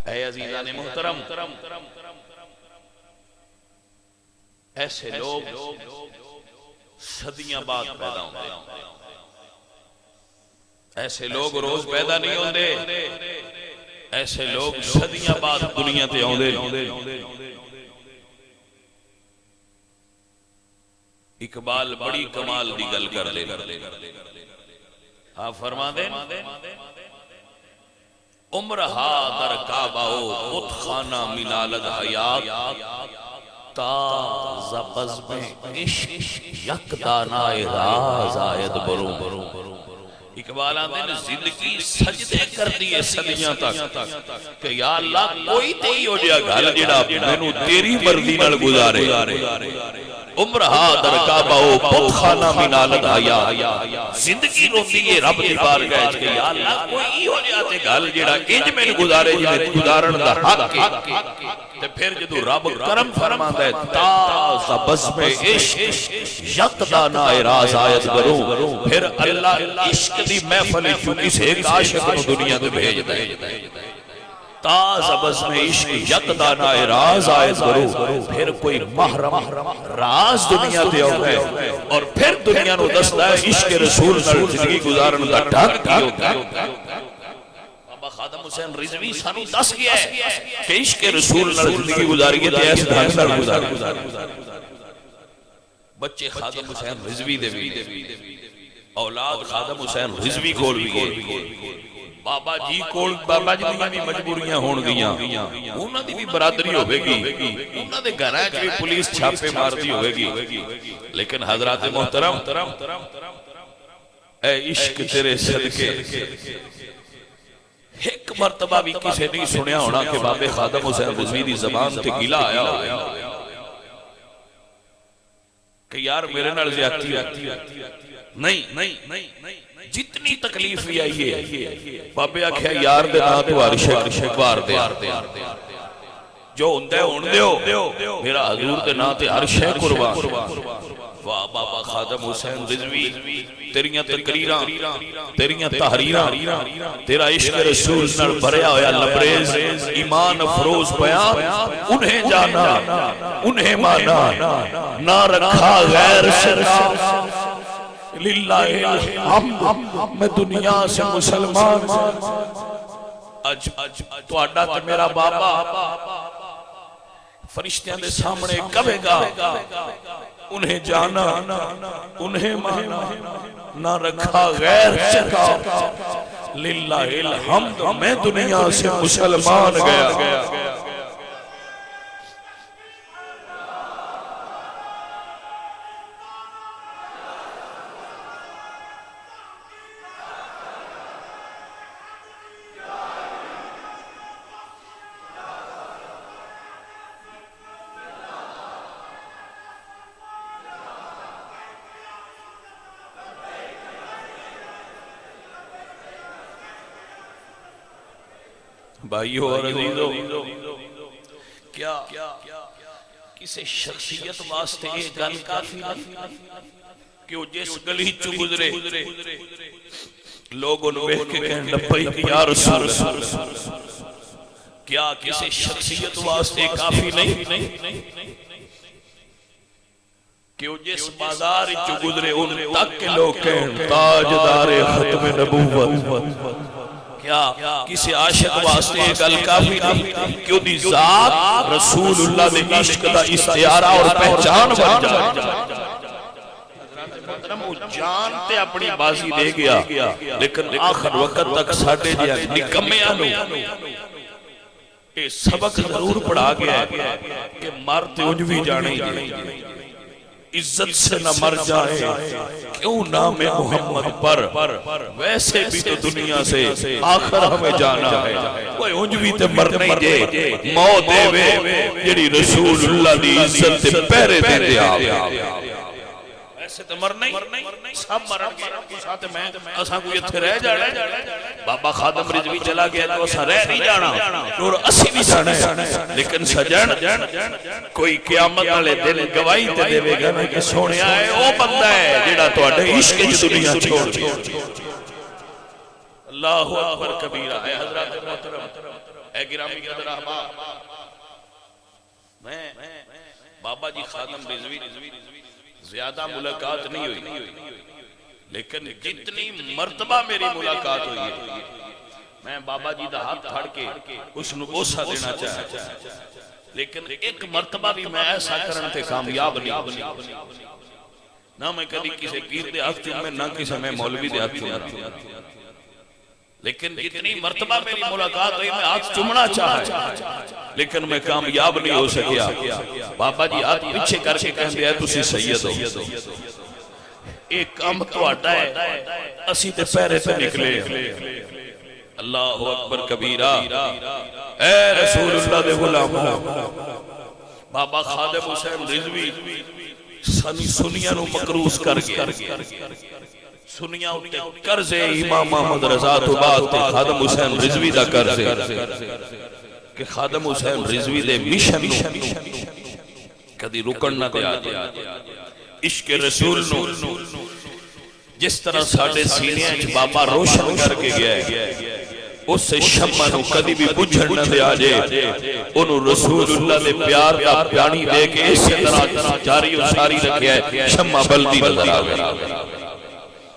اے عزیزان محترم، ایسے لوگ صدیاں بعد پیدا ہوتے ہیں، ایسے لوگ روز پیدا نہیں ہوتے، ایسے لوگ صدیاں بعد دنیا تے آؤندے۔ اقبال بڑی کمال دی گل کر دے، آپ فرما دیں عمر ہا در کعبہو بت خانہ منالد حیات، تا زبزم عشق یک دانائے راز آید برو۔ اقبال آتے ہیں زندگی سجدے کر دیئے صدیاں تک کہ یا اللہ کوئی تیئی ہو جیا گھر جڑا مینوں تیری مرضی نال گزارے۔ عمر ہا در کعبہو بت خانہ منالد حیات، زندگی روندی ہے رب دی بارگاہ کہ یا اللہ کوئی ہو جاتے گھر جڑا انج مینوں گزارے جنہیں گزارن دا حق ہے۔ تے پھر جدو رب کرم فرماندا ہے تا بزم عشق یک دانائے راز آیت برو، پھر اللہ عشق دی محفل چوں کسی ایک عاشق نو دنیا تے بھیجدا ہے۔ تا بزم عشق یک دانائے راز آیت برو، پھر کوئی محرم راز دنیا تے آتا ہے اور پھر دنیا نو دستا ہے عشق رسول نال زندگی گزارن دا ڈھنگ کی ہوتا ہے۔ خادم حسین رضوی سانو دس گیا ہے کہ عشق رسول نال زندگی گزاری ہے تے ایس ڈھنگ نال گزاری۔ بچے خادم حسین رضوی دے بھی، اولاد خادم حسین رضوی کول بھی ہے، بابا جی کول بابا جی بھی مجبوریاں ہون گیاں، انہاں دی بھی برادری ہوے گی، انہاں دے گھراں وچ بھی پولیس چھاپے ماردی ہوے گی، لیکن حضرات محترم اے عشق تیرے صدقے ایک مرتبہ بھی کسی نہیں سنیا ہونا کہ بابے خادم حسین رضوی دی زبان تے گلہ آیا ہو کہ یار میرے نال زیادتی نہیں، جتنی تکلیف بھی آئی ہے بابے آکھیا یار دے نا تو عرش بار دے، جو ہندے ہون دیو، میرا حضور دے نا تے عرش قربان۔ واہ بابا خادم حسین رضوی تیریاں تقریراں، تیریاں تحریراں، تیرا عشق رسول نال بھریا ہویا لبریز ایمان افروز بیان، انہیں جانا انہیں مانا نہ رکھا غیر سے للہ الحمد، میں دنیا سے مسلمان اج تہاڈا تے میرا بابا فرشتیاں دے سامنے کہے گا انہیں جانا انہیں مانا نہ رکھا غیر چکا، للہ الحمد میں دنیا سے مسلمان گیا۔ بھائیو اور عزیزو، کیا کسی شخصیت واسطے یہ گل کافی نہیں کہ وہ جس گلی چو گزرے لوگوں نے بیٹھ کے کہنے لبیک یا رسول اللہ؟ کیا کسی شخصیت واسطے کافی نہیں کہ وہ جس بازار چو گزرے ان تک کے لوگ کہنے تاجدار ختم نبوت؟ کیا کسی عاشق واسطے گل کافی نہیں کہ وہ دی ذات رسول اللہ دے عشق دا استعارہ اور پہچان بن جائے؟ وہ جان تے اپنی بازی دے گیا، لیکن آخر وقت تک ساڑھے دیا نکمیاں نو اے سبق ضرور پڑھا گیا کہ مرتے انجوی جانے عزت سے نہ مر جائے کیوں نام محمد پر، ویسے بھی تو دنیا سے آخر ہمیں جانا ہے، کوئی انجوی تے مر نہیں دے موت دے وے جڑی رسول اللہ دی عزت تے پہرے دے دے آوے۔ ایسے تو مر نہیں، سب مرن گے ساتھ میں اساں کو یہ رہ جانا۔ بابا خادم رضوی چلا گیا تو اساں رہ نہیں جانا اور اسی بھی جانا ہے، لیکن سجن کوئی قیامت والے دن گواہی تے دے گا کہ سونیا ہے او بندہ ہے جڑا تواڈے عشق وچ دنیا چھوڑ گیا۔ اللہ اکبر کبیرہ ہے حضرات محترم، اے گرامی قدر احباب، میں بابا جی خادم رضوی زیادہ ملاقات نہیں ہوئی، لیکن جتنی مرتبہ میری ملاقات ہوئی ہے میں بابا جی دا ہاتھ پھڑ کے اس نو بوسہ دینا چاہتا، لیکن ایک مرتبہ بھی میں ایسا کرن تے کامیاب نہیں، نہ میں کدی کسی پیر دے ہاتھ چومے نہ کسی میں مولوی دے ہاتھ چومے، لیکن جتنی مرتبہ میری ملاقات ہوئی میں ہاتھ چومنا چاہا، لیکن میں کامیاب نہیں ہو سکیا۔ بابا جی ہاتھ پیچھے کر کے کہندے ہیں تسی سید ہو، ایک کام تو ہٹا ہے، اسی تے پیرے تے نکلے۔ اللہ اکبر کبیرہ، اے رسول اللہ دے غلاموں، بابا خادم حسین رضوی سنیاں نو مقروض کر گیا، سنیاں اٹھے قرض امام محمد رضا تو بعد تے خادم حسین رضوی دا قرض کہ خادم حسین رضوی دے مشن نو کدی رکن نہ دیا عشق رسول نو جس طرح ساڑھے سینے اچھ بابا روشن کر کے گئے، اس سے شمع نو کدی بھی بجھن نہ دیا جے، انہوں رسول اللہ دے پیار کا پیانی دے کے اس طرح جاری و ساری رکھیا ہے، شمع بلدی نظر آ گیا۔